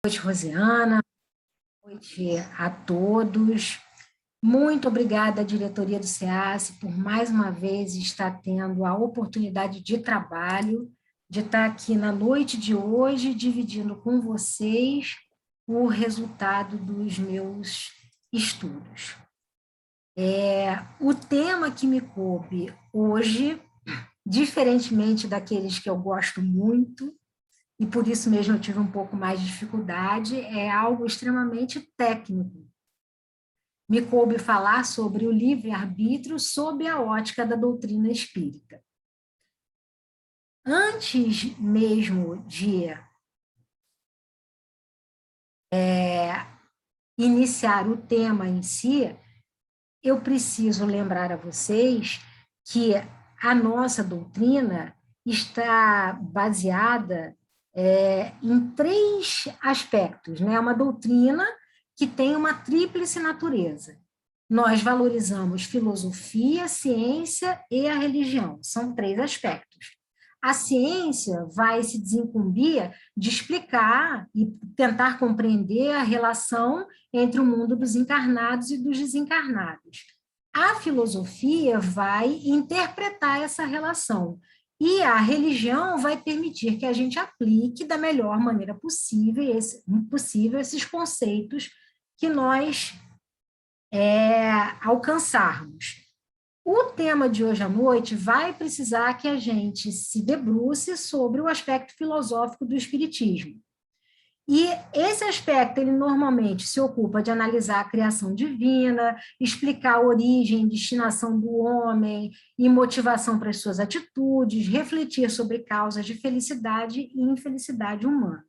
Boa noite, Rosiana. Boa noite a todos. Muito obrigada à diretoria do SEASSE por mais uma vez estar tendo a oportunidade de trabalho, de estar aqui na noite de hoje, dividindo com vocês o resultado dos meus estudos. O tema que me coube hoje, diferentemente daqueles que eu gosto muito, e por isso mesmo eu tive um pouco mais de dificuldade, é algo extremamente técnico. Me coube falar sobre o livre-arbítrio sob a ótica da doutrina espírita. Antes mesmo de iniciar o tema em si, eu preciso lembrar a vocês que a nossa doutrina está baseada em três aspectos, né? Uma doutrina que tem uma tríplice natureza. Nós valorizamos filosofia, ciência e a religião. São três aspectos. A ciência vai se desincumbir de explicar e tentar compreender a relação entre o mundo dos encarnados e dos desencarnados. A filosofia vai interpretar essa relação. E a religião vai permitir que a gente aplique da melhor maneira possível esses conceitos que nós alcançarmos. O tema de hoje à noite vai precisar que a gente se debruce sobre o aspecto filosófico do espiritismo. E esse aspecto, ele normalmente se ocupa de analisar a criação divina, explicar a origem e destinação do homem e motivação para as suas atitudes, refletir sobre causas de felicidade e infelicidade humanas.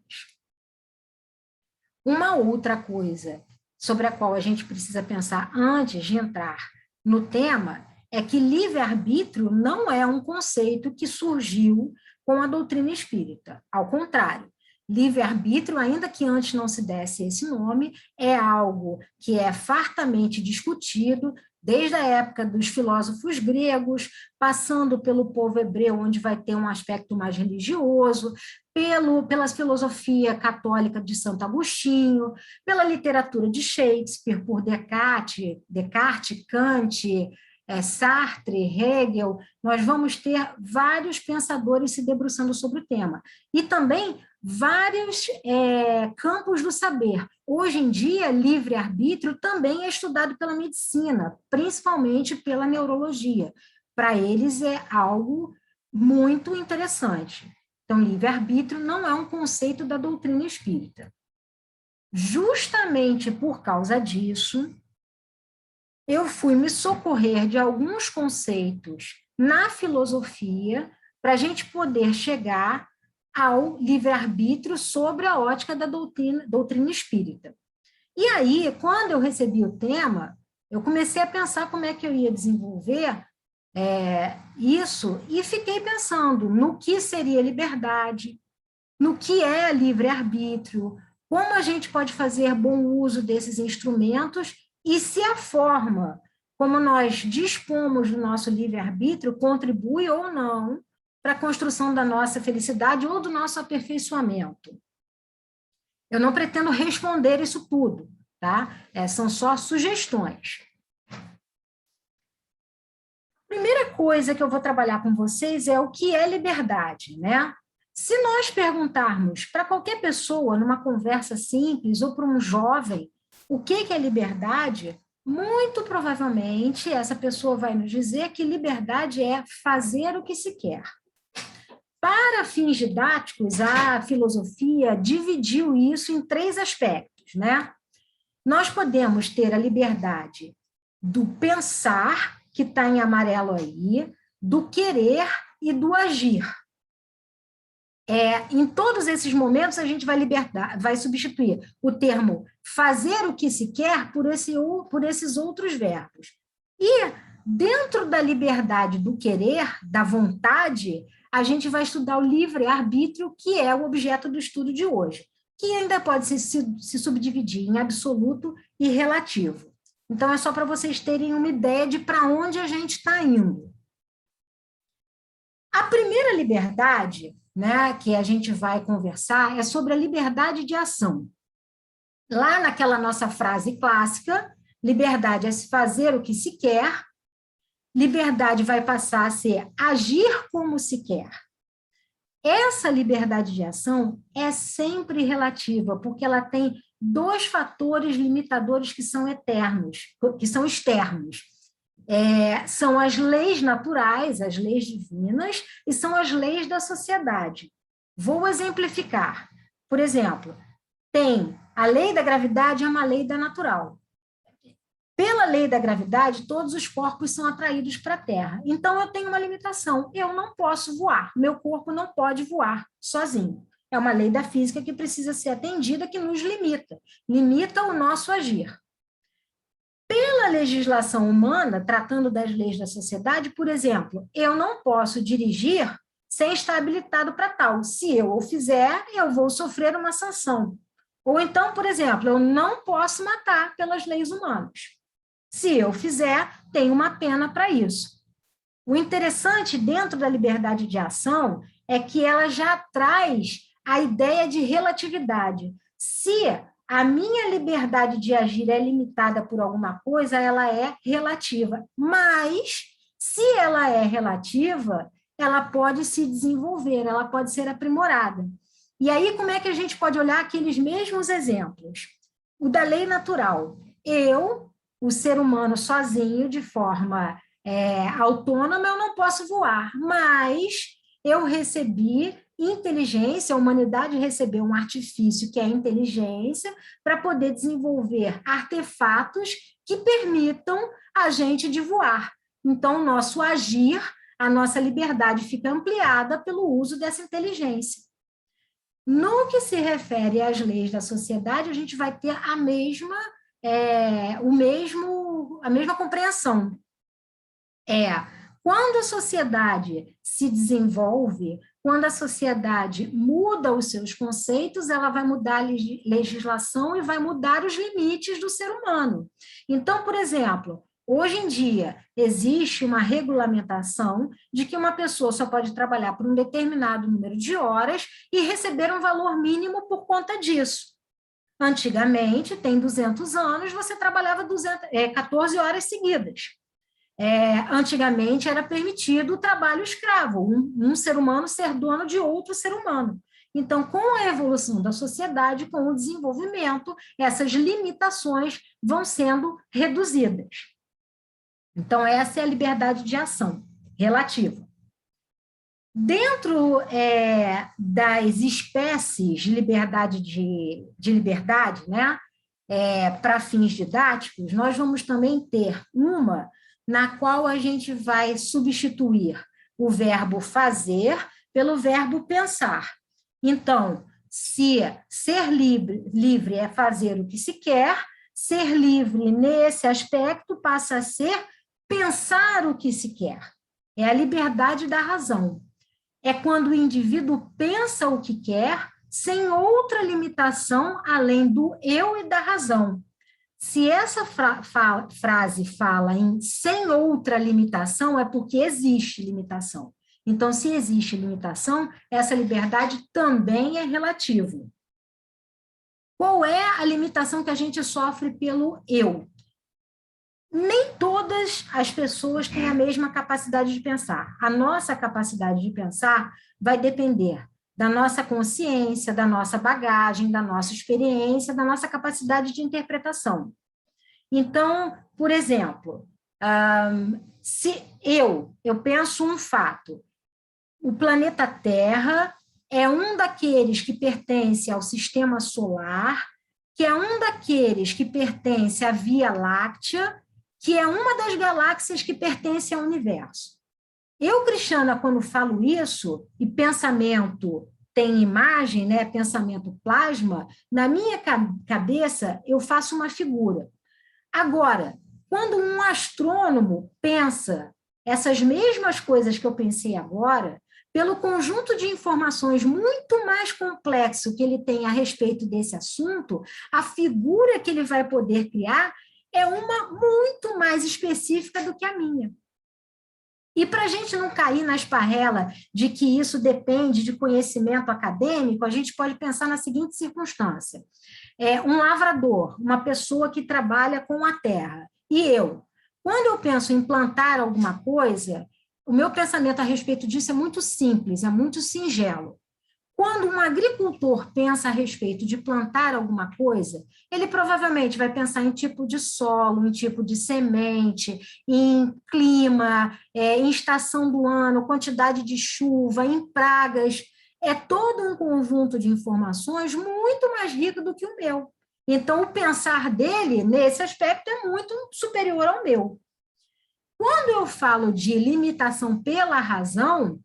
Uma outra coisa sobre a qual a gente precisa pensar antes de entrar no tema é que livre-arbítrio não é um conceito que surgiu com a doutrina espírita. Ao contrário, livre-arbítrio, ainda que antes não se desse esse nome, é algo que é fartamente discutido desde a época dos filósofos gregos, passando pelo povo hebreu, onde vai ter um aspecto mais religioso, pela filosofia católica de Santo Agostinho, pela literatura de Shakespeare, por Descartes, Kant, Sartre, Hegel. Nós vamos ter vários pensadores se debruçando sobre o tema. E também vários campos do saber. Hoje em dia, livre-arbítrio também é estudado pela medicina, principalmente pela neurologia. Para eles é algo muito interessante. Então, livre-arbítrio não é um conceito da doutrina espírita. Justamente por causa disso, eu fui me socorrer de alguns conceitos na filosofia para a gente poder chegar ao livre-arbítrio sobre a ótica da doutrina espírita. E aí, quando eu recebi o tema, eu comecei a pensar como é que eu ia desenvolver isso, e fiquei pensando no que seria liberdade, no que é livre-arbítrio, como a gente pode fazer bom uso desses instrumentos e se a forma como nós dispomos do nosso livre-arbítrio contribui ou não para a construção da nossa felicidade ou do nosso aperfeiçoamento. Eu não pretendo responder isso tudo, tá? São só sugestões. A primeira coisa que eu vou trabalhar com vocês é o que é liberdade, né? Se nós perguntarmos para qualquer pessoa, numa conversa simples, ou para um jovem, o que é liberdade, muito provavelmente essa pessoa vai nos dizer que liberdade é fazer o que se quer. Para fins didáticos, a filosofia dividiu isso em três aspectos, né? Nós podemos ter a liberdade do pensar, que está em amarelo aí, do querer e do agir. Em todos esses momentos, a gente vai substituir o termo fazer o que se quer por esses outros verbos. E, dentro da liberdade do querer, da vontade, a gente vai estudar o livre-arbítrio, que é o objeto do estudo de hoje, que ainda pode se subdividir em absoluto e relativo. Então, é só para vocês terem uma ideia de para onde a gente está indo. A primeira liberdade, né, que a gente vai conversar é sobre a liberdade de ação. lá naquela nossa frase clássica, liberdade é se fazer o que se quer, liberdade vai passar a ser agir como se quer. Essa liberdade de ação é sempre relativa, porque ela tem dois fatores limitadores que são eternos, que são externos. São as leis naturais, as leis divinas, e são as leis da sociedade. Vou exemplificar. Por exemplo, tem a lei da gravidade, é uma lei da natural. Pela lei da gravidade, todos os corpos são atraídos para a Terra. Então, eu tenho uma limitação. Eu não posso voar. Meu corpo não pode voar sozinho. É uma lei da física que precisa ser atendida, que nos limita. Limita o nosso agir. Pela legislação humana, tratando das leis da sociedade, por exemplo, eu não posso dirigir sem estar habilitado para tal. Se eu o fizer, eu vou sofrer uma sanção. Ou então, por exemplo, eu não posso matar pelas leis humanas. Se eu fizer, tem uma pena para isso. O interessante dentro da liberdade de ação é que ela já traz a ideia de relatividade. Se a minha liberdade de agir é limitada por alguma coisa, ela é relativa. Mas, se ela é relativa, ela pode se desenvolver, ela pode ser aprimorada. E aí, como é que a gente pode olhar aqueles mesmos exemplos? O da lei natural. O ser humano sozinho, de forma autônoma, eu não posso voar, mas eu recebi inteligência, a humanidade recebeu um artifício que é a inteligência para poder desenvolver artefatos que permitam a gente de voar. Então, o nosso agir, a nossa liberdade fica ampliada pelo uso dessa inteligência. No que se refere às leis da sociedade, a gente vai ter a mesma compreensão. Quando a sociedade se desenvolve, quando a sociedade muda os seus conceitos, ela vai mudar a legislação e vai mudar os limites do ser humano. Então, por exemplo, hoje em dia, existe uma regulamentação de que uma pessoa só pode trabalhar por um determinado número de horas e receber um valor mínimo por conta disso. Antigamente, tem 200 anos, você trabalhava 14 horas seguidas. Antigamente, era permitido o trabalho escravo, um ser humano ser dono de outro ser humano. Então, com a evolução da sociedade, com o desenvolvimento, essas limitações vão sendo reduzidas. Então, essa é a liberdade de ação relativa. Dentro das espécies de liberdade, né, para fins didáticos, nós vamos também ter uma na qual a gente vai substituir o verbo fazer pelo verbo pensar. Então, se ser livre é fazer o que se quer, ser livre nesse aspecto passa a ser pensar o que se quer. É a liberdade da razão. É quando o indivíduo pensa o que quer, sem outra limitação além do eu e da razão. Se essa frase fala em sem outra limitação, é porque existe limitação. Então, se existe limitação, essa liberdade também é relativa. Qual é a limitação que a gente sofre pelo eu? Nem todas as pessoas têm a mesma capacidade de pensar. A nossa capacidade de pensar vai depender da nossa consciência, da nossa bagagem, da nossa experiência, da nossa capacidade de interpretação. Então, por exemplo, se eu penso um fato, o planeta Terra é um daqueles que pertence ao sistema solar, que é um daqueles que pertence à Via Láctea, que é uma das galáxias que pertence ao universo. Eu, Cristiana, quando falo isso, e pensamento tem imagem, né, pensamento plasma, na minha cabeça eu faço uma figura. Agora, quando um astrônomo pensa essas mesmas coisas que eu pensei agora, pelo conjunto de informações muito mais complexo que ele tem a respeito desse assunto, a figura que ele vai poder criar é uma muito mais específica do que a minha. E para a gente não cair na esparrela de que isso depende de conhecimento acadêmico, a gente pode pensar na seguinte circunstância. um lavrador, uma pessoa que trabalha com a terra, e eu. Quando eu penso em plantar alguma coisa, o meu pensamento a respeito disso é muito simples, é muito singelo. Quando um agricultor pensa a respeito de plantar alguma coisa, ele provavelmente vai pensar em tipo de solo, em tipo de semente, em clima, em estação do ano, quantidade de chuva, em pragas. É todo um conjunto de informações muito mais rico do que o meu. Então, o pensar dele, nesse aspecto, é muito superior ao meu. Quando eu falo de limitação pela razão,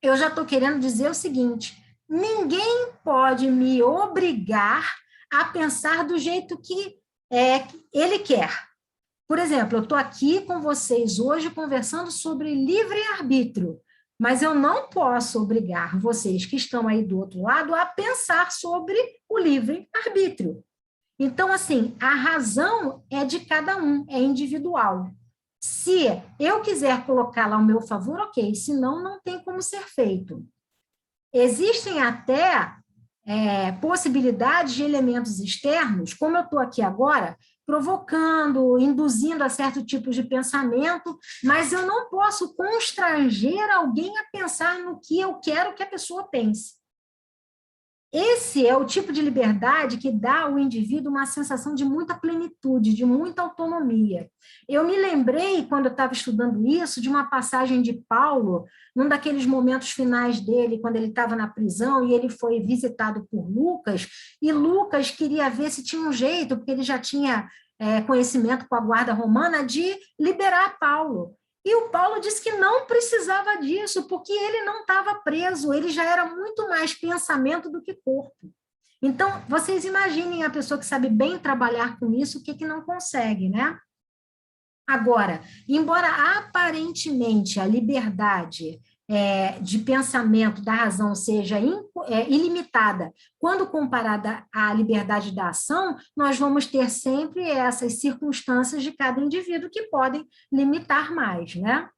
eu já estou querendo dizer o seguinte: ninguém pode me obrigar a pensar do jeito que ele quer. Por exemplo, eu estou aqui com vocês hoje conversando sobre livre-arbítrio, mas eu não posso obrigar vocês que estão aí do outro lado a pensar sobre o livre-arbítrio. Então, assim, a razão é de cada um, é individual. Se eu quiser colocá-la ao meu favor, ok, senão não tem como ser feito. Existem até possibilidades de elementos externos, como eu estou aqui agora, provocando, induzindo a certo tipo de pensamento, mas eu não posso constranger alguém a pensar no que eu quero que a pessoa pense. Esse é o tipo de liberdade que dá ao indivíduo uma sensação de muita plenitude, de muita autonomia. Eu me lembrei, quando eu estava estudando isso, de uma passagem de Paulo, num daqueles momentos finais dele, quando ele estava na prisão e ele foi visitado por Lucas, e Lucas queria ver se tinha um jeito, porque ele já tinha conhecimento com a guarda romana, de liberar Paulo. E o Paulo disse que não precisava disso, porque ele não estava preso, ele já era muito mais pensamento do que corpo. Então, vocês imaginem a pessoa que sabe bem trabalhar com isso, o que não consegue, né? Agora, embora aparentemente a liberdade de pensamento da razão seja ilimitada, quando comparada à liberdade da ação, nós vamos ter sempre essas circunstâncias de cada indivíduo que podem limitar mais, né?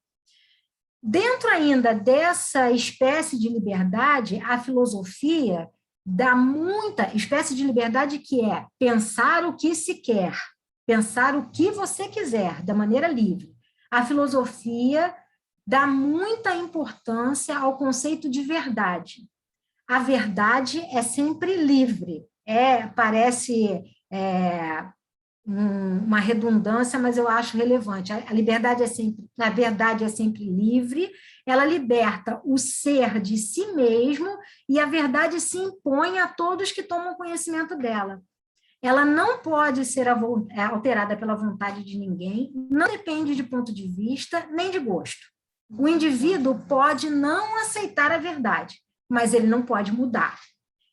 Dentro ainda dessa espécie de liberdade, a filosofia dá muita espécie de liberdade que é pensar o que se quer, pensar o que você quiser, da maneira livre. A filosofia dá muita importância ao conceito de verdade. A verdade é sempre livre. Parece uma redundância, mas eu acho relevante. A verdade é sempre livre, ela liberta o ser de si mesmo e a verdade se impõe a todos que tomam conhecimento dela. Ela não pode ser alterada pela vontade de ninguém, não depende de ponto de vista nem de gosto. O indivíduo pode não aceitar a verdade, mas ele não pode mudar.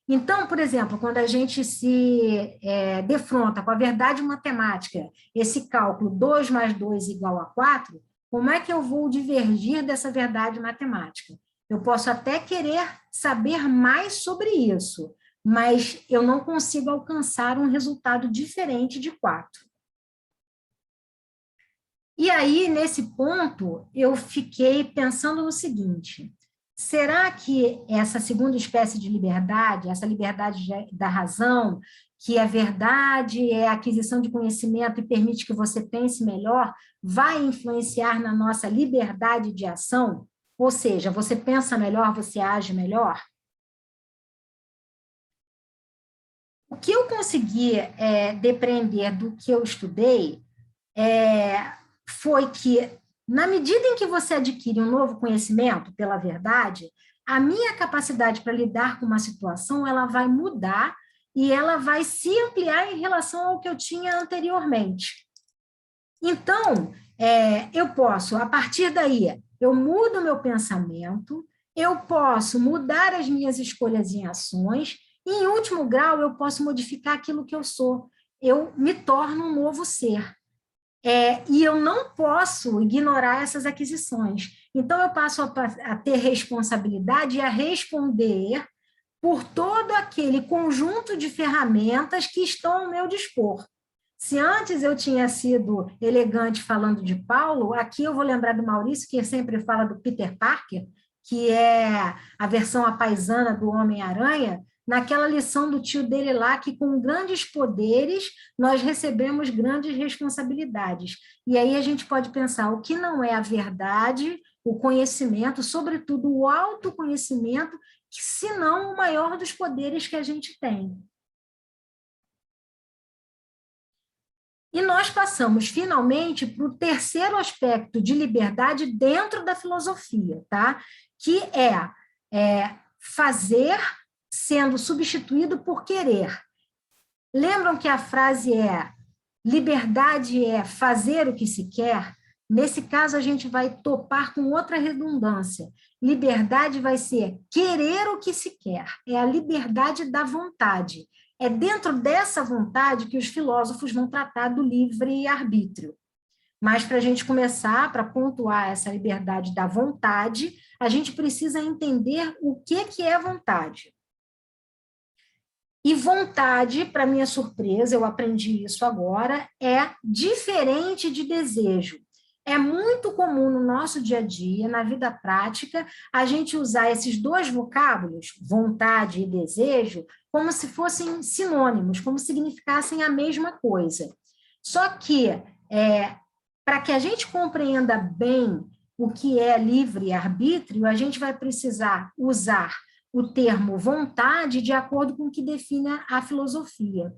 Então, por exemplo, quando a gente se defronta com a verdade matemática, esse cálculo 2 mais 2 igual a 4, como é que eu vou divergir dessa verdade matemática? Eu posso até querer saber mais sobre isso, mas eu não consigo alcançar um resultado diferente de 4. E aí, nesse ponto, eu fiquei pensando no seguinte: será que essa segunda espécie de liberdade, essa liberdade da razão, que a verdade é a aquisição de conhecimento e permite que você pense melhor, vai influenciar na nossa liberdade de ação? Ou seja, você pensa melhor, você age melhor? O que eu consegui depreender do que eu estudei foi que, na medida em que você adquire um novo conhecimento pela verdade, a minha capacidade para lidar com uma situação ela vai mudar e ela vai se ampliar em relação ao que eu tinha anteriormente. Então, eu posso, a partir daí, eu mudo o meu pensamento, eu posso mudar as minhas escolhas em ações, e, em último grau, eu posso modificar aquilo que eu sou. Eu me torno um novo ser. E eu não posso ignorar essas aquisições. Então, eu passo a ter responsabilidade e a responder por todo aquele conjunto de ferramentas que estão ao meu dispor. Se antes eu tinha sido elegante falando de Paulo, aqui eu vou lembrar do Maurício, que sempre fala do Peter Parker, que é a versão apaisana do Homem-Aranha, naquela lição do tio dele lá, que com grandes poderes nós recebemos grandes responsabilidades. E aí a gente pode pensar o que não é a verdade, o conhecimento, sobretudo o autoconhecimento, se não o maior dos poderes que a gente tem. E nós passamos, finalmente, para o terceiro aspecto de liberdade dentro da filosofia, tá? Que é fazer sendo substituído por querer. Lembram que a frase é liberdade é fazer o que se quer? Nesse caso, a gente vai topar com outra redundância. Liberdade vai ser querer o que se quer, é a liberdade da vontade. É dentro dessa vontade que os filósofos vão tratar do livre-arbítrio. Mas para a gente começar, para pontuar essa liberdade da vontade, a gente precisa entender o que é vontade. E vontade, para minha surpresa, eu aprendi isso agora, é diferente de desejo. É muito comum no nosso dia a dia, na vida prática, a gente usar esses dois vocábulos, vontade e desejo, como se fossem sinônimos, como significassem a mesma coisa. Só que, para que a gente compreenda bem o que é livre-arbítrio, a gente vai precisar usar o termo vontade de acordo com o que define a filosofia.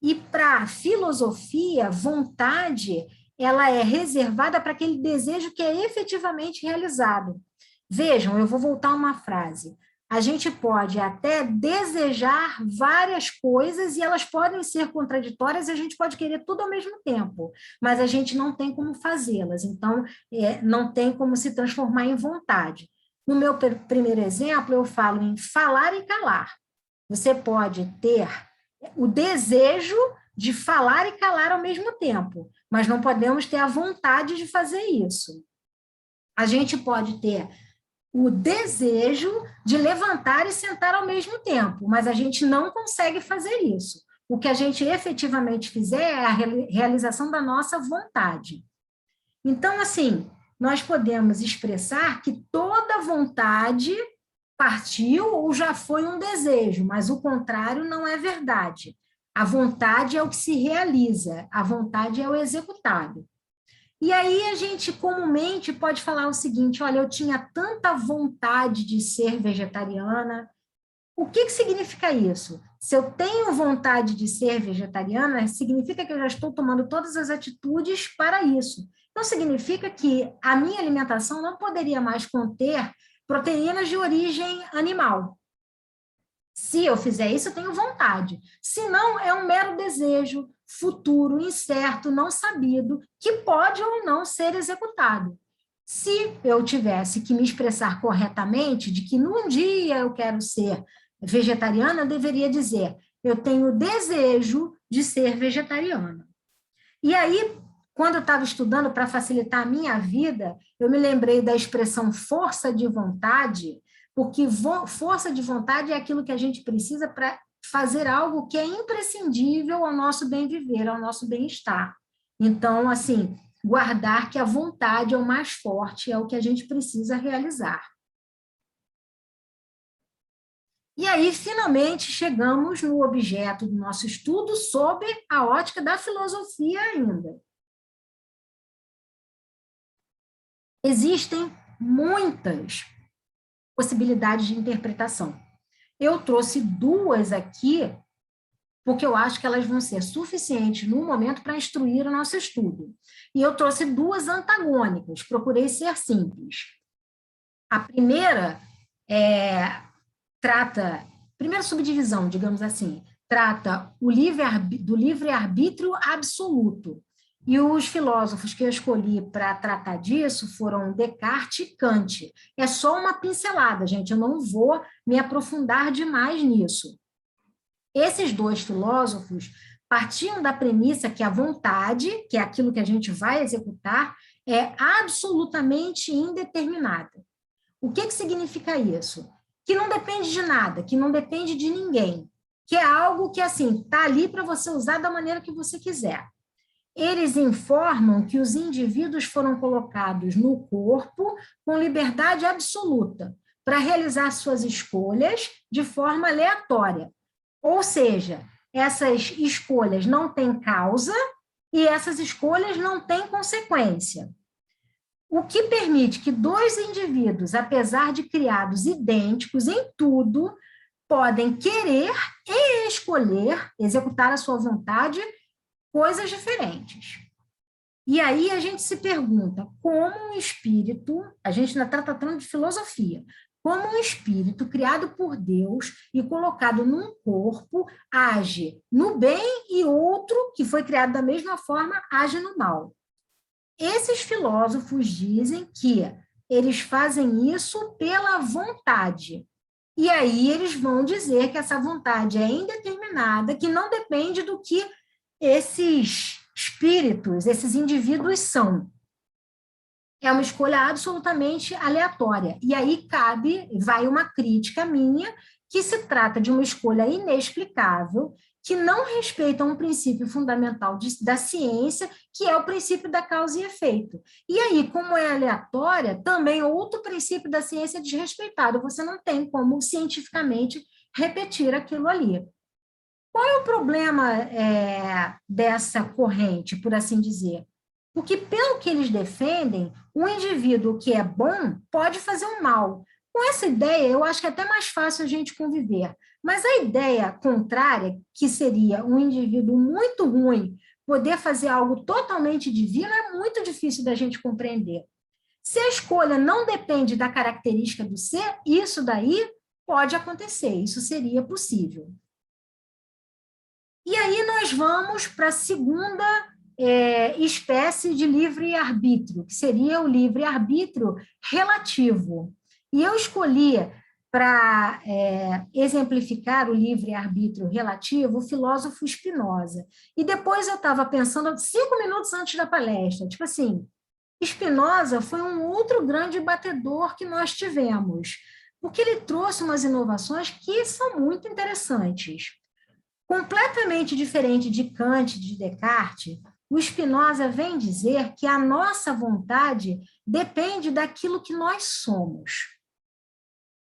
E para a filosofia, vontade, ela é reservada para aquele desejo que é efetivamente realizado. Vejam, eu vou voltar uma frase. A gente pode até desejar várias coisas e elas podem ser contraditórias e a gente pode querer tudo ao mesmo tempo, mas a gente não tem como fazê-las, então não tem como se transformar em vontade. No meu primeiro exemplo, eu falo em falar e calar. Você pode ter o desejo de falar e calar ao mesmo tempo, mas não podemos ter a vontade de fazer isso. A gente pode ter o desejo de levantar e sentar ao mesmo tempo, mas a gente não consegue fazer isso. O que a gente efetivamente fizer é a realização da nossa vontade. Então, assim, nós podemos expressar que toda vontade partiu ou já foi um desejo, mas o contrário não é verdade. A vontade é o que se realiza, a vontade é o executado. E aí a gente comumente pode falar o seguinte, olha, eu tinha tanta vontade de ser vegetariana. O que significa isso? Se eu tenho vontade de ser vegetariana, significa que eu já estou tomando todas as atitudes para isso. Então, significa que a minha alimentação não poderia mais conter proteínas de origem animal. Se eu fizer isso, eu tenho vontade. Se não, é um mero desejo futuro, incerto, não sabido, que pode ou não ser executado. Se eu tivesse que me expressar corretamente, de que num dia eu quero ser vegetariana, eu deveria dizer, eu tenho desejo de ser vegetariana. E aí, quando eu estava estudando para facilitar a minha vida, eu me lembrei da expressão força de vontade, porque força de vontade é aquilo que a gente precisa para fazer algo que é imprescindível ao nosso bem viver, ao nosso bem-estar. Então, assim, guardar que a vontade é o mais forte, é o que a gente precisa realizar. E aí, finalmente, chegamos no objeto do nosso estudo sob a ótica da filosofia ainda. Existem muitas possibilidades de interpretação. Eu trouxe duas aqui, porque eu acho que elas vão ser suficientes no momento para instruir o nosso estudo. E eu trouxe duas antagônicas, procurei ser simples. A primeira primeira subdivisão, digamos assim, trata do livre-arbítrio absoluto. E os filósofos que eu escolhi para tratar disso foram Descartes e Kant. É só uma pincelada, gente, eu não vou me aprofundar demais nisso. Esses dois filósofos partiam da premissa que a vontade, que é aquilo que a gente vai executar, é absolutamente indeterminada. O que significa isso? Que não depende de nada, que não depende de ninguém, que é algo que, assim, está ali para você usar da maneira que você quiser. Eles informam que os indivíduos foram colocados no corpo com liberdade absoluta. para realizar suas escolhas de forma aleatória. Ou seja, essas escolhas não têm causa e essas escolhas não têm consequência. O que permite que dois indivíduos, apesar de criados idênticos em tudo, podem querer e escolher, executar a sua vontade, coisas diferentes. E aí a gente se pergunta como um espírito, a gente ainda está tratando de filosofia, como um espírito criado por Deus e colocado num corpo age no bem e outro, que foi criado da mesma forma, age no mal. Esses filósofos dizem que eles fazem isso pela vontade. E aí eles vão dizer que essa vontade é indeterminada, que não depende do que esses espíritos, esses indivíduos são. É uma escolha absolutamente aleatória. E aí vai uma crítica minha, que se trata de uma escolha inexplicável, que não respeita um princípio fundamental da ciência, que é o princípio da causa e efeito. E aí, como é aleatória, também outro princípio da ciência é desrespeitado. Você não tem como cientificamente repetir aquilo ali. Qual é o problema dessa corrente, por assim dizer? Porque, pelo que eles defendem, um indivíduo que é bom pode fazer um mal. Com essa ideia, eu acho que é até mais fácil a gente conviver. Mas a ideia contrária, que seria um indivíduo muito ruim poder fazer algo totalmente divino, é muito difícil da gente compreender. Se a escolha não depende da característica do ser, isso daí pode acontecer, isso seria possível. E aí nós vamos para a segunda espécie de livre-arbítrio, que seria o livre-arbítrio relativo. E eu escolhi, para exemplificar o livre-arbítrio relativo, o filósofo Spinoza. E depois eu estava pensando, 5 minutos antes da palestra, tipo assim, Spinoza foi um outro grande batedor que nós tivemos, porque ele trouxe umas inovações que são muito interessantes. Completamente diferente de Kant e de Descartes, o Spinoza vem dizer que a nossa vontade depende daquilo que nós somos.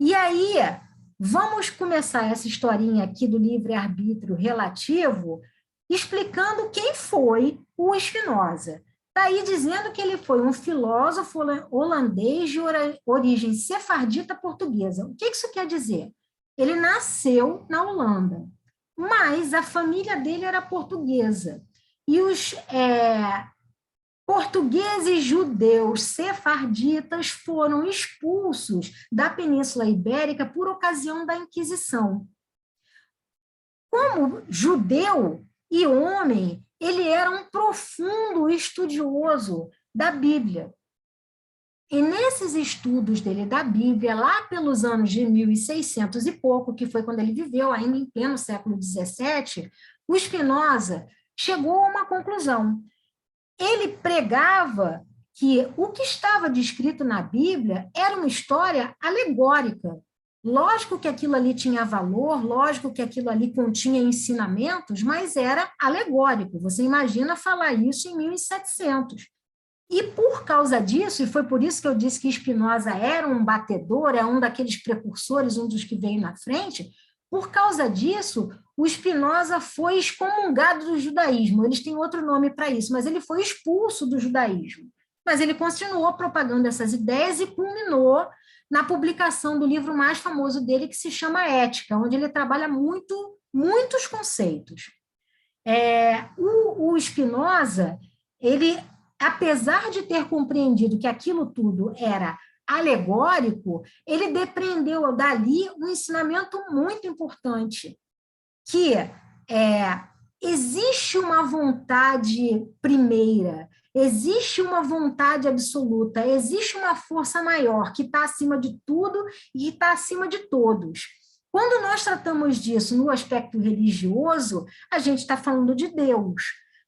E aí, vamos começar essa historinha aqui do livre-arbítrio relativo, explicando quem foi o Spinoza. Está aí dizendo que ele foi um filósofo holandês de origem sefardita portuguesa. O que isso quer dizer? Ele nasceu na Holanda, mas a família dele era portuguesa. E os portugueses judeus sefarditas foram expulsos da Península Ibérica por ocasião da Inquisição. Como judeu e homem, ele era um profundo estudioso da Bíblia. E nesses estudos dele da Bíblia, lá pelos anos de 1600 e pouco, que foi quando ele viveu, ainda em pleno século XVII, o Spinoza chegou a uma conclusão. Ele pregava que o que estava descrito na Bíblia era uma história alegórica. Lógico que aquilo ali tinha valor, lógico que aquilo ali continha ensinamentos, mas era alegórico. Você imagina falar isso em 1700. E por causa disso, e foi por isso que eu disse que Spinoza era um batedor, é um daqueles precursores, um dos que veio na frente, por causa disso, o Spinoza foi excomungado do judaísmo. Eles têm outro nome para isso, mas ele foi expulso do judaísmo. Mas ele continuou propagando essas ideias e culminou na publicação do livro mais famoso dele, que se chama Ética, onde ele trabalha muitos conceitos. O Spinoza, ele, apesar de ter compreendido que aquilo tudo era alegórico, ele depreendeu dali um ensinamento muito importante, que existe uma vontade primeira, existe uma vontade absoluta, existe uma força maior que está acima de tudo e está acima de todos. Quando nós tratamos disso no aspecto religioso, a gente está falando de Deus.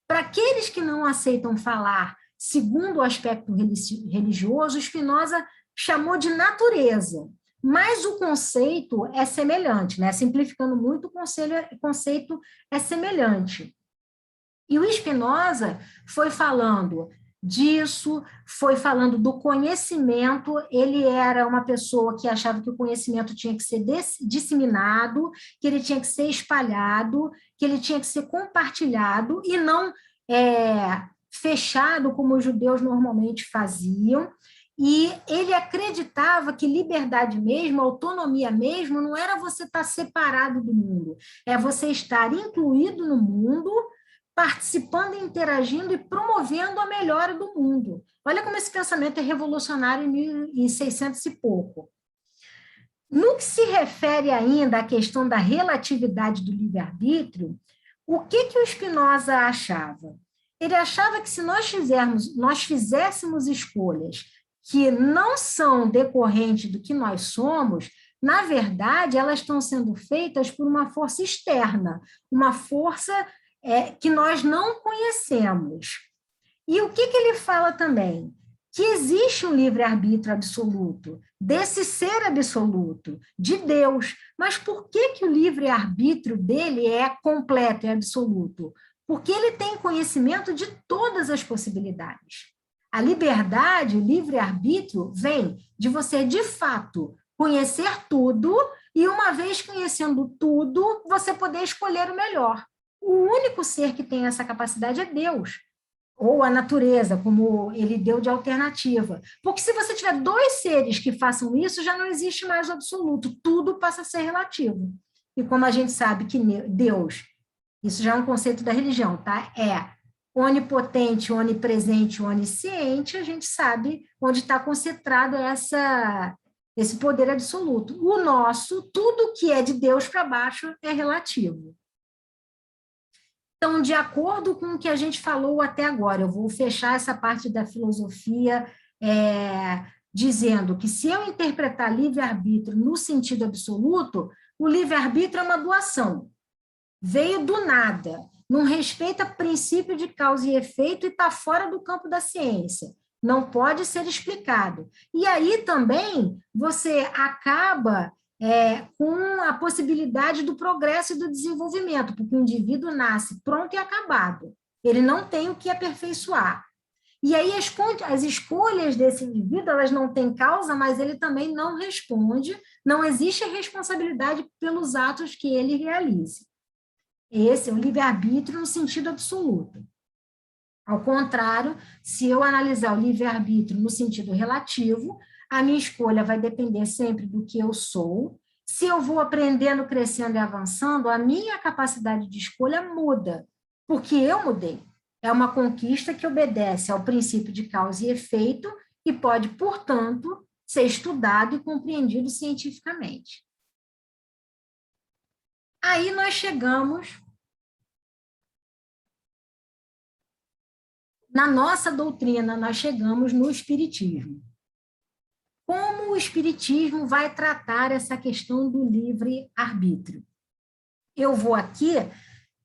Para aqueles que não aceitam falar segundo o aspecto religioso, Spinoza chamou de natureza, mas o conceito é semelhante, né? Simplificando muito, o conceito é semelhante. E o Spinoza foi falando disso, foi falando do conhecimento. Ele era uma pessoa que achava que o conhecimento tinha que ser disseminado, que ele tinha que ser espalhado, que ele tinha que ser compartilhado e não fechado, como os judeus normalmente faziam. E ele acreditava que liberdade mesmo, autonomia mesmo, não era você estar separado do mundo, é você estar incluído no mundo, participando, interagindo e promovendo a melhora do mundo. Olha como esse pensamento é revolucionário em 1600 e pouco. No que se refere ainda à questão da relatividade do livre-arbítrio, o que o Spinoza achava? Ele achava que se nós fizéssemos escolhas que não são decorrentes do que nós somos, na verdade, elas estão sendo feitas por uma força externa, uma força que nós não conhecemos. E o que ele fala também? Que existe um livre-arbítrio absoluto, desse ser absoluto, de Deus. Mas por que o livre-arbítrio dele é completo e absoluto? Porque ele tem conhecimento de todas as possibilidades. A liberdade, o livre-arbítrio, vem de você, de fato, conhecer tudo e, uma vez conhecendo tudo, você poder escolher o melhor. O único ser que tem essa capacidade é Deus, ou a natureza, como ele deu de alternativa. Porque se você tiver dois seres que façam isso, já não existe mais o absoluto, tudo passa a ser relativo. E como a gente sabe que Deus, isso já é um conceito da religião, tá? É onipotente, onipresente, onisciente, a gente sabe onde está concentrado esse poder absoluto. O nosso, tudo que é de Deus para baixo é relativo. Então, de acordo com o que a gente falou até agora, eu vou fechar essa parte da filosofia dizendo que se eu interpretar livre-arbítrio no sentido absoluto, o livre-arbítrio é uma doação. Veio do nada, não respeita princípio de causa e efeito e está fora do campo da ciência. Não pode ser explicado. E aí também você acaba com a possibilidade do progresso e do desenvolvimento, porque o indivíduo nasce pronto e acabado. Ele não tem o que aperfeiçoar. E aí as escolhas desse indivíduo, elas não têm causa, mas ele também não responde, não existe responsabilidade pelos atos que ele realize. Esse é o livre-arbítrio no sentido absoluto. Ao contrário, se eu analisar o livre-arbítrio no sentido relativo, a minha escolha vai depender sempre do que eu sou. Se eu vou aprendendo, crescendo e avançando, a minha capacidade de escolha muda, porque eu mudei. É uma conquista que obedece ao princípio de causa e efeito e pode, portanto, ser estudado e compreendido cientificamente. Aí nós chegamos na nossa doutrina, nós chegamos no Espiritismo. Como o Espiritismo vai tratar essa questão do livre-arbítrio? Eu vou aqui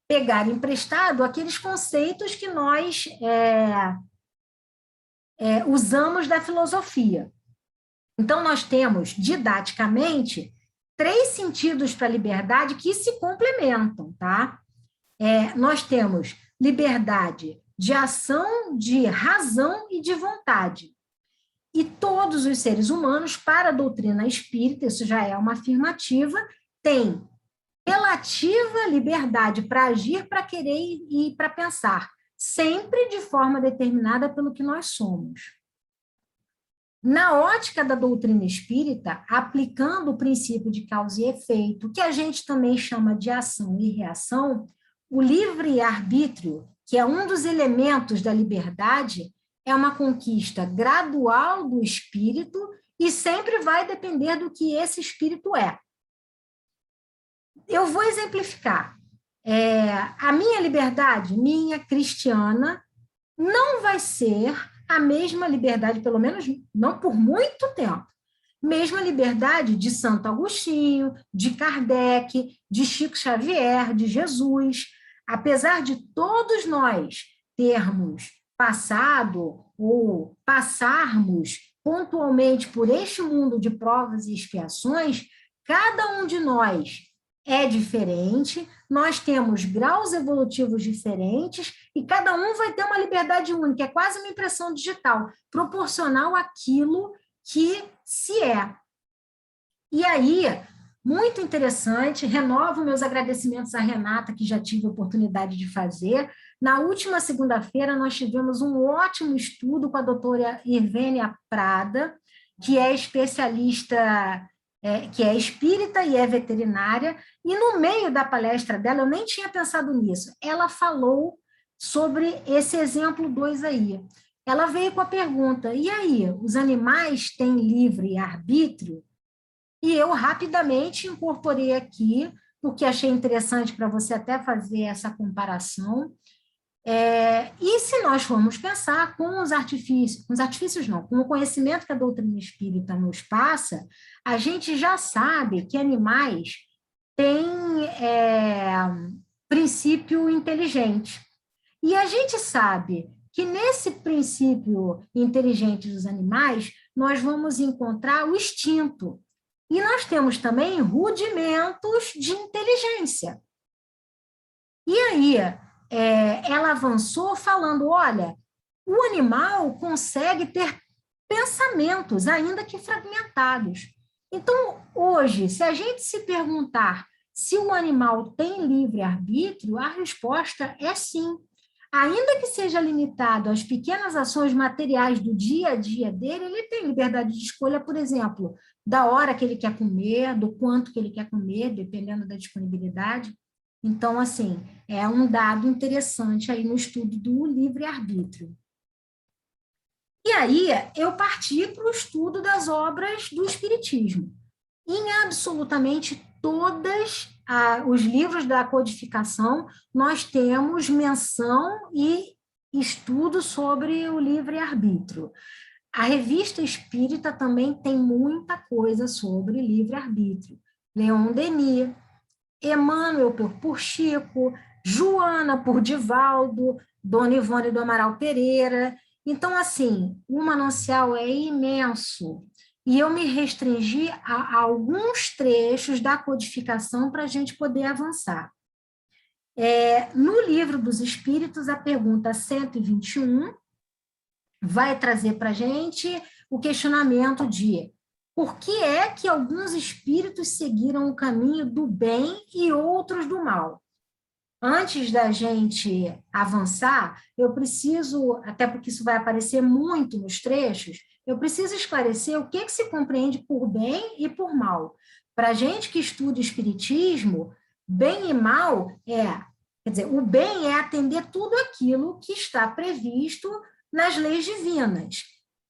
pegar emprestado aqueles conceitos que nós usamos da filosofia. Então, nós temos, didaticamente, 3 sentidos para a liberdade que se complementam, tá? Nós temos liberdade de ação, de razão e de vontade. E todos os seres humanos, para a doutrina espírita, isso já é uma afirmativa, têm relativa liberdade para agir, para querer e para pensar, sempre de forma determinada pelo que nós somos. Na ótica da doutrina espírita, aplicando o princípio de causa e efeito, que a gente também chama de ação e reação, o livre-arbítrio, que é um dos elementos da liberdade, é uma conquista gradual do espírito e sempre vai depender do que esse espírito é. Eu vou exemplificar. A minha liberdade, minha cristiana, não vai ser a mesma liberdade, pelo menos não por muito tempo, mesma liberdade de Santo Agostinho, de Kardec, de Chico Xavier, de Jesus. Apesar de todos nós termos passado ou passarmos pontualmente por este mundo de provas e expiações, cada um de nós é diferente, nós temos graus evolutivos diferentes e cada um vai ter uma liberdade única, é quase uma impressão digital, proporcional àquilo que se é. E aí, muito interessante, renovo meus agradecimentos à Renata, que já tive a oportunidade de fazer. Na última segunda-feira, nós tivemos um ótimo estudo com a doutora Irvênia Prada, que é especialista, que é espírita e é veterinária, e no meio da palestra dela, eu nem tinha pensado nisso, ela falou sobre esse exemplo 2 aí. Ela veio com a pergunta, e aí, os animais têm livre arbítrio? E eu rapidamente incorporei aqui, porque achei interessante para você até fazer essa comparação. E se nós formos pensar com os artifícios não, com o conhecimento que a doutrina espírita nos passa, a gente já sabe que animais têm princípio inteligente. E a gente sabe que nesse princípio inteligente dos animais, nós vamos encontrar o instinto. E nós temos também rudimentos de inteligência. E aí, ela avançou falando, olha, o animal consegue ter pensamentos, ainda que fragmentados. Então, hoje, se a gente se perguntar se o animal tem livre-arbítrio, a resposta é sim. Ainda que seja limitado às pequenas ações materiais do dia a dia dele, ele tem liberdade de escolha, por exemplo, da hora que ele quer comer, do quanto que ele quer comer, dependendo da disponibilidade. Então, assim, é um dado interessante aí no estudo do livre-arbítrio. E aí, eu parti para o estudo das obras do Espiritismo. Em absolutamente todos os livros da codificação, nós temos menção e estudo sobre o livre-arbítrio. A Revista Espírita também tem muita coisa sobre livre-arbítrio. Leon Denis, Emmanuel por Chico, Joana por Divaldo, Dona Ivone do Amaral Pereira. Então, assim, o manancial é imenso. E eu me restringi a alguns trechos da codificação para a gente poder avançar. No Livro dos Espíritos, a pergunta 121 vai trazer para a gente o questionamento de por que é que alguns espíritos seguiram o caminho do bem e outros do mal? Antes da gente avançar, eu preciso, até porque isso vai aparecer muito nos trechos, eu preciso esclarecer o que se compreende por bem e por mal. Para a gente que estuda espiritismo, bem e mal quer dizer, o bem é atender tudo aquilo que está previsto nas leis divinas.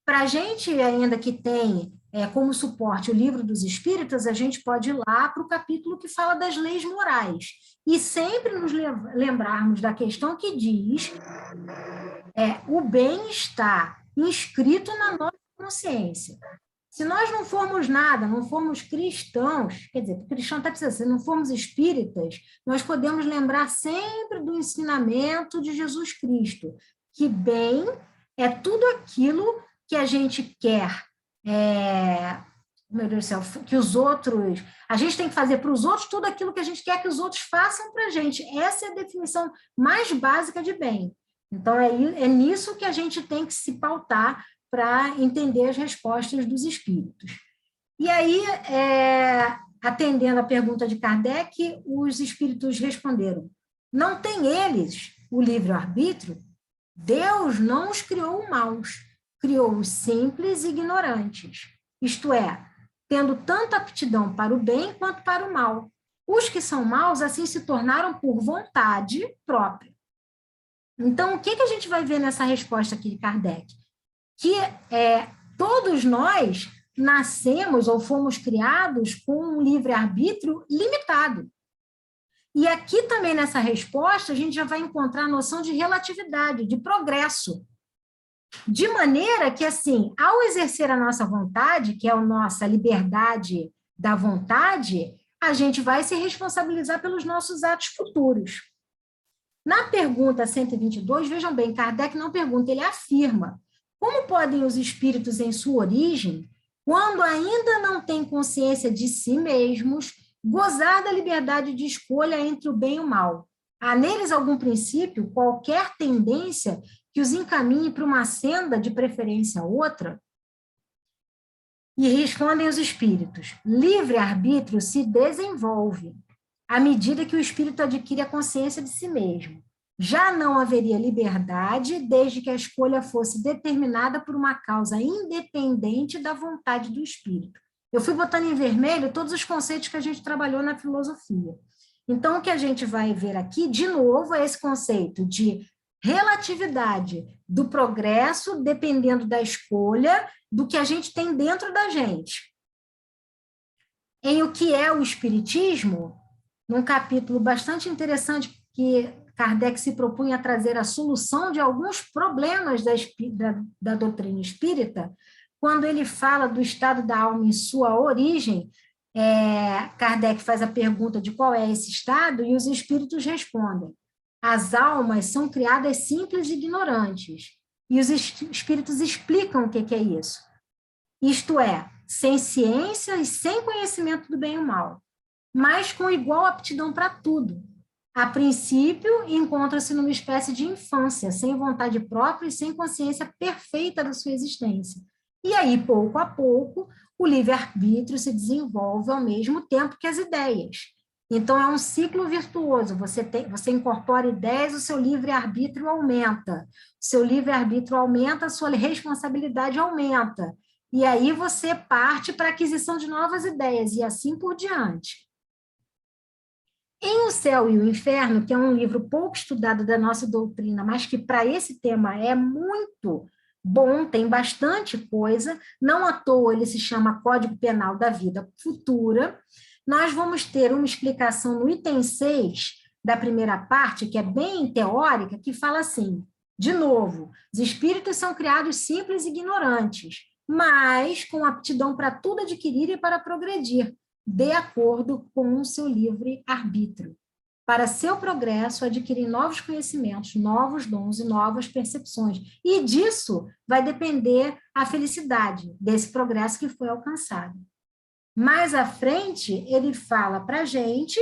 Para a gente ainda que tem como suporte o Livro dos Espíritos, a gente pode ir lá para o capítulo que fala das leis morais. E sempre nos lembrarmos da questão que diz o bem está inscrito na nossa consciência. Se nós não formos nada, não formos cristãos, quer dizer, cristão até precisa ser, se não formos espíritas, nós podemos lembrar sempre do ensinamento de Jesus Cristo, que bem é tudo aquilo que a gente quer, meu Deus do céu, que os outros, a gente tem que fazer para os outros tudo aquilo que a gente quer que os outros façam para a gente. Essa é a definição mais básica de bem. Então, é nisso que a gente tem que se pautar para entender as respostas dos espíritos. E aí, atendendo a pergunta de Kardec, os espíritos responderam, não tem eles o livre-arbítrio? Deus não os criou maus, criou os simples e ignorantes, isto é, tendo tanta aptidão para o bem quanto para o mal. Os que são maus, assim, se tornaram por vontade própria. Então, o que a gente vai ver nessa resposta aqui de Kardec? Que todos nós nascemos ou fomos criados com um livre-arbítrio limitado. E aqui também nessa resposta, a gente já vai encontrar a noção de relatividade, de progresso. De maneira que, assim, ao exercer a nossa vontade, que é a nossa liberdade da vontade, a gente vai se responsabilizar pelos nossos atos futuros. Na pergunta 122, vejam bem, Kardec não pergunta, ele afirma, como podem os espíritos em sua origem, quando ainda não têm consciência de si mesmos, gozar da liberdade de escolha entre o bem e o mal. Há neles algum princípio, qualquer tendência que os encaminhe para uma senda de preferência a outra? E respondem os espíritos: livre-arbítrio se desenvolve à medida que o espírito adquire a consciência de si mesmo. Já não haveria liberdade desde que a escolha fosse determinada por uma causa independente da vontade do espírito. Eu fui botando em vermelho todos os conceitos que a gente trabalhou na filosofia. Então, o que a gente vai ver aqui, de novo, é esse conceito de relatividade do progresso, dependendo da escolha, do que a gente tem dentro da gente. Em O que é o Espiritismo, num capítulo bastante interessante que Kardec se propunha a trazer a solução de alguns problemas da doutrina espírita, quando ele fala do estado da alma em sua origem, Kardec faz a pergunta de qual é esse estado e os espíritos respondem: as almas são criadas simples e ignorantes. E os espíritos explicam o que é isso. Isto é, sem ciência e sem conhecimento do bem e do mal, mas com igual aptidão para tudo. A princípio, encontra-se numa espécie de infância, sem vontade própria e sem consciência perfeita da sua existência. E aí, pouco a pouco, o livre-arbítrio se desenvolve ao mesmo tempo que as ideias. Então, é um ciclo virtuoso. Você incorpora ideias, o seu livre-arbítrio aumenta. O seu livre-arbítrio aumenta, a sua responsabilidade aumenta. E aí você parte para a aquisição de novas ideias, e assim por diante. Em O Céu e o Inferno, que é um livro pouco estudado da nossa doutrina, mas que para esse tema é muito bom, tem bastante coisa, não à toa ele se chama Código Penal da Vida Futura, nós vamos ter uma explicação no item 6 da primeira parte, que é bem teórica, que fala assim, de novo, os espíritos são criados simples e ignorantes, mas com aptidão para tudo adquirir e para progredir, de acordo com o seu livre arbítrio. Para seu progresso, adquirir novos conhecimentos, novos dons e novas percepções. E disso vai depender a felicidade desse progresso que foi alcançado. Mais à frente, ele fala para a gente,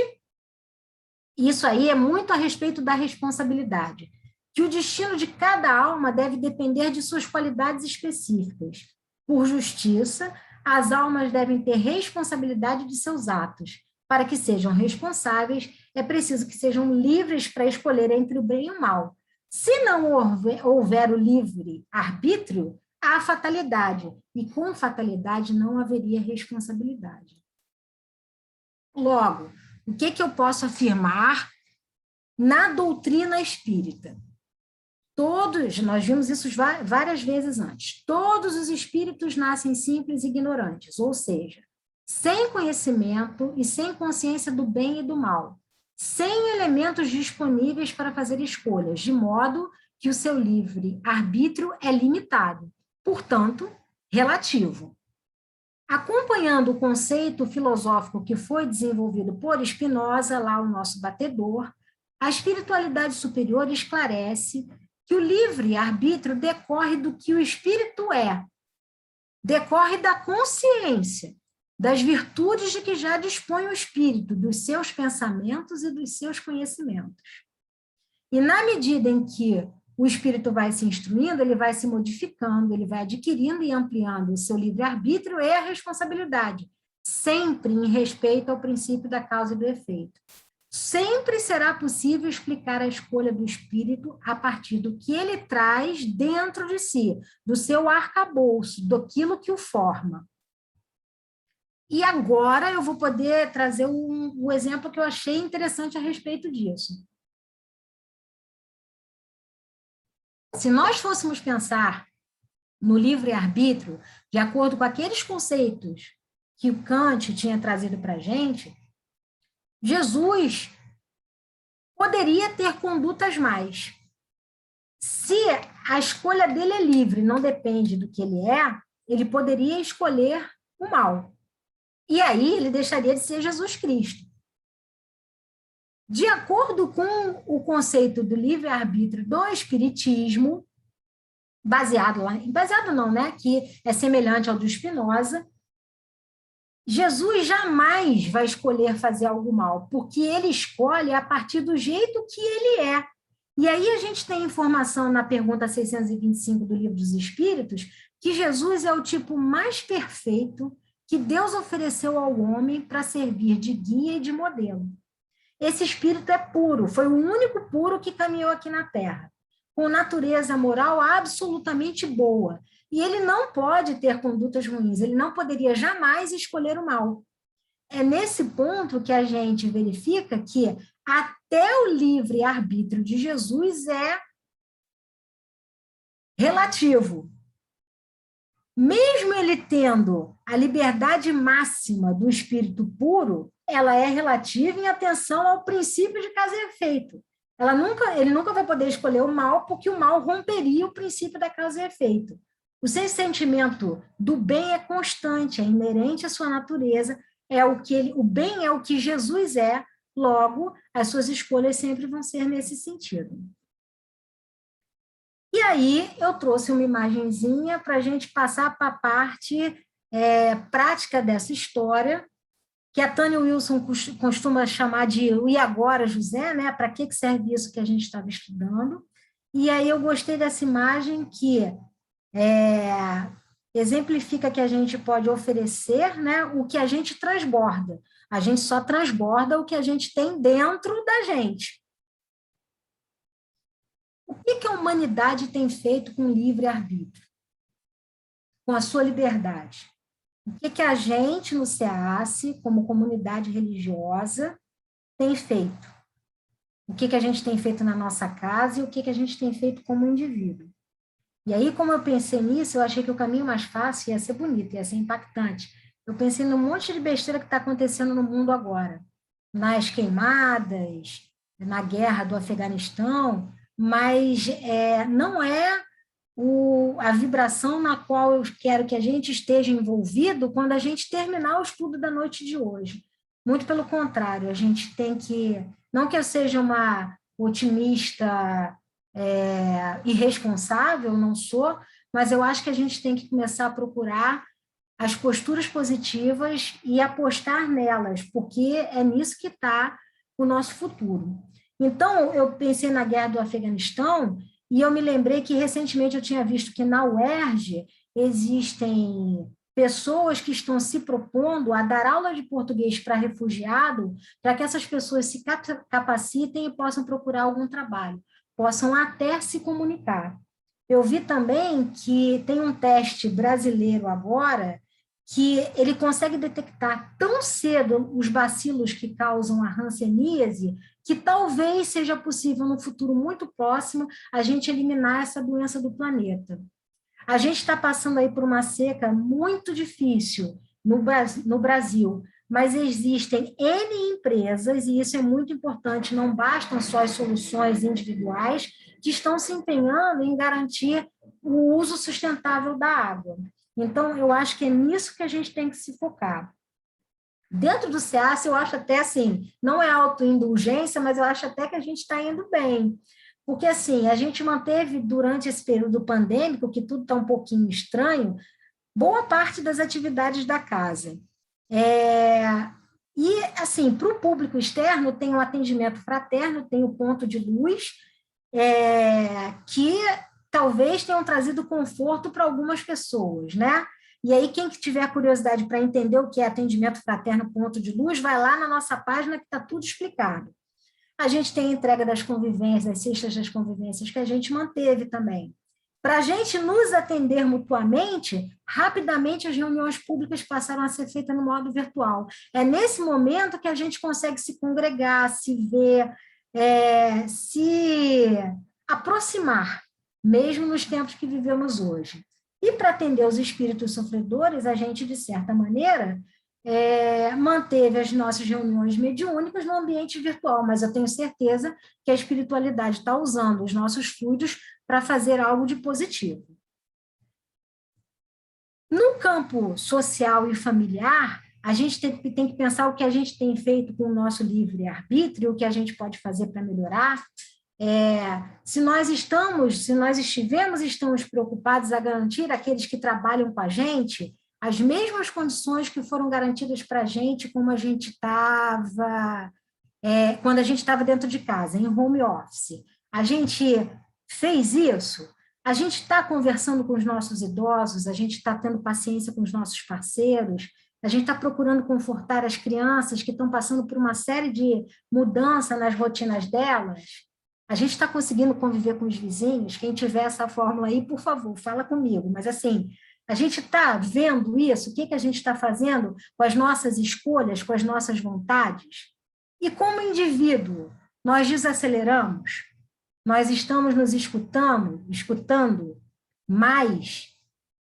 isso aí é muito a respeito da responsabilidade, que o destino de cada alma deve depender de suas qualidades específicas. Por justiça, as almas devem ter responsabilidade de seus atos. Para que sejam responsáveis, é preciso que sejam livres para escolher entre o bem e o mal. Se não houver o livre arbítrio, há fatalidade, e com fatalidade não haveria responsabilidade. Logo, o que eu posso afirmar na doutrina espírita? Nós vimos isso várias vezes antes, todos os espíritos nascem simples e ignorantes, ou seja, sem conhecimento e sem consciência do bem e do mal, sem elementos disponíveis para fazer escolhas, de modo que o seu livre arbítrio é limitado, portanto, relativo. Acompanhando o conceito filosófico que foi desenvolvido por Spinoza, lá o nosso batedor, a espiritualidade superior esclarece que o livre-arbítrio decorre do que o espírito é, decorre da consciência, das virtudes de que já dispõe o espírito, dos seus pensamentos e dos seus conhecimentos. E na medida em que o espírito vai se instruindo, ele vai se modificando, ele vai adquirindo e ampliando o seu livre-arbítrio e a responsabilidade, sempre em respeito ao princípio da causa e do efeito. Sempre será possível explicar a escolha do espírito a partir do que ele traz dentro de si, do seu arcabouço, daquilo que o forma. E agora eu vou poder trazer um exemplo que eu achei interessante a respeito disso. Se nós fôssemos pensar no livre-arbítrio, de acordo com aqueles conceitos que o Kant tinha trazido para a gente, Jesus poderia ter condutas mais. Se a escolha dele é livre, não depende do que ele poderia escolher o mal. E aí ele deixaria de ser Jesus Cristo. De acordo com o conceito do livre-arbítrio do Espiritismo, baseado não, né, que é semelhante ao do Spinoza, Jesus jamais vai escolher fazer algo mal, porque ele escolhe a partir do jeito que ele é. E aí a gente tem informação na pergunta 625 do Livro dos Espíritos, que Jesus é o tipo mais perfeito que Deus ofereceu ao homem para servir de guia e de modelo. Esse espírito é puro, foi o único puro que caminhou aqui na Terra, com natureza moral absolutamente boa. E ele não pode ter condutas ruins, ele não poderia jamais escolher o mal. É nesse ponto que a gente verifica que até o livre-arbítrio de Jesus é relativo. Mesmo ele tendo a liberdade máxima do espírito puro, ela é relativa em atenção ao princípio de causa e efeito. Ele nunca vai poder escolher o mal, porque o mal romperia o princípio da causa e efeito. O seu sentimento do bem é constante, é inerente à sua natureza, o bem é o que Jesus é, logo, as suas escolhas sempre vão ser nesse sentido. E aí eu trouxe uma imagenzinha para a gente passar para a parte prática dessa história, que a Tânia Wilson costuma chamar de "e agora, José?", né? Para que serve isso que a gente estava estudando? E aí eu gostei dessa imagem que exemplifica que a gente pode oferecer, né, o que a gente transborda. A gente só transborda o que a gente tem dentro da gente. O que a humanidade tem feito com o livre-arbítrio? Com a sua liberdade? O que a gente, no SEACE, como comunidade religiosa, tem feito? O que a gente tem feito na nossa casa e o que a gente tem feito como indivíduo? E aí, como eu pensei nisso, eu achei que o caminho mais fácil ia ser bonito, ia ser impactante. Eu pensei num monte de besteira que está acontecendo no mundo agora. Nas queimadas, na guerra do Afeganistão, mas não é a vibração na qual eu quero que a gente esteja envolvido quando a gente terminar o estudo da noite de hoje. Muito pelo contrário, a gente tem que... Não que eu seja uma otimista irresponsável, não sou, mas eu acho que a gente tem que começar a procurar as posturas positivas e apostar nelas, porque é nisso que está o nosso futuro. Então, eu pensei na guerra do Afeganistão e eu me lembrei que recentemente eu tinha visto que na UERJ existem pessoas que estão se propondo a dar aula de português para refugiado, para que essas pessoas se capacitem e possam procurar algum trabalho, possam até se comunicar. Eu vi também que tem um teste brasileiro agora que ele consegue detectar tão cedo os bacilos que causam a hanseníase que talvez seja possível, no futuro muito próximo, a gente eliminar essa doença do planeta. A gente está passando aí por uma seca muito difícil no Brasil, mas existem N empresas, e isso é muito importante, não bastam só as soluções individuais, que estão se empenhando em garantir o uso sustentável da água. Então, eu acho que é nisso que a gente tem que se focar. Dentro do SEACE, eu acho até assim, não é autoindulgência, mas eu acho até que a gente está indo bem. Porque, assim, a gente manteve durante esse período pandêmico, que tudo está um pouquinho estranho, boa parte das atividades da casa. E, assim, para o público externo, tem o atendimento fraterno, tem o ponto de luz, que talvez tenham trazido conforto para algumas pessoas, né? E aí, quem que tiver curiosidade para entender o que é atendimento fraterno ponto de luz, vai lá na nossa página que está tudo explicado. A gente tem a entrega das convivências, das cestas das convivências, que a gente manteve também. Para a gente nos atender mutuamente, rapidamente as reuniões públicas passaram a ser feitas no modo virtual. É nesse momento que a gente consegue se congregar, se ver, se aproximar, mesmo nos tempos que vivemos hoje. E para atender os espíritos sofredores, a gente, de certa maneira, manteve as nossas reuniões mediúnicas no ambiente virtual, mas eu tenho certeza que a espiritualidade está usando os nossos fluidos para fazer algo de positivo. No campo social e familiar, a gente tem que pensar o que a gente tem feito com o nosso livre-arbítrio, o que a gente pode fazer para melhorar. Se nós estamos preocupados a garantir aqueles que trabalham com a gente, as mesmas condições que foram garantidas para a gente como a gente estava, quando a gente estava dentro de casa, em home office. A gente fez isso, a gente está conversando com os nossos idosos, a gente está tendo paciência com os nossos parceiros, a gente está procurando confortar as crianças que estão passando por uma série de mudanças nas rotinas delas. A gente está conseguindo conviver com os vizinhos. Quem tiver essa fórmula aí, por favor, fala comigo. Mas, assim, a gente está vendo isso? O que a gente está fazendo com as nossas escolhas, com as nossas vontades? E como indivíduo, nós desaceleramos? Nós estamos nos escutando mais?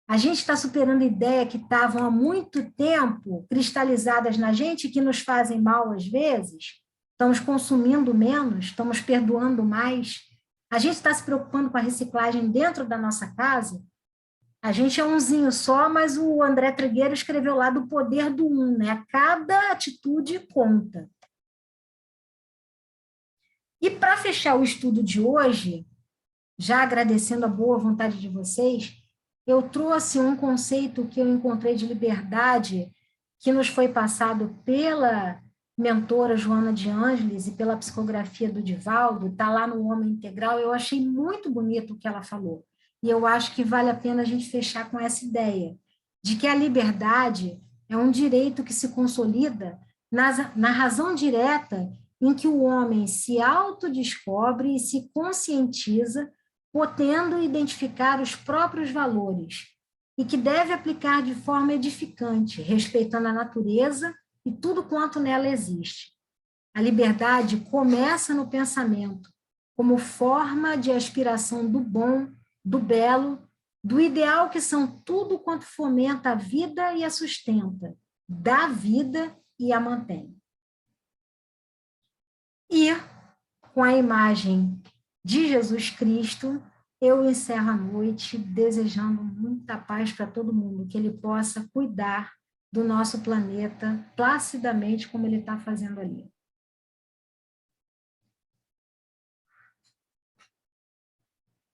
A gente está superando ideias que estavam há muito tempo cristalizadas na gente, que nos fazem mal às vezes? Estamos consumindo menos? Estamos perdoando mais? A gente está se preocupando com a reciclagem dentro da nossa casa? A gente é umzinho só, mas o André Trigueiro escreveu lá do poder do um, né? Cada atitude conta. E para fechar o estudo de hoje, já agradecendo a boa vontade de vocês, eu trouxe um conceito que eu encontrei de liberdade, que nos foi passado pela mentora Joana de Ângeles e pela psicografia do Divaldo, está lá no Homem Integral. Eu achei muito bonito o que ela falou. E eu acho que vale a pena a gente fechar com essa ideia, de que a liberdade é um direito que se consolida na razão direta em que o homem se autodescobre e se conscientiza, podendo identificar os próprios valores, e que deve aplicar de forma edificante, respeitando a natureza e tudo quanto nela existe. A liberdade começa no pensamento, como forma de aspiração do bom, do belo, do ideal, que são tudo quanto fomenta a vida e a sustenta, dá vida e a mantém. E, com a imagem de Jesus Cristo, eu encerro a noite desejando muita paz para todo mundo, que ele possa cuidar do nosso planeta placidamente como ele está fazendo ali.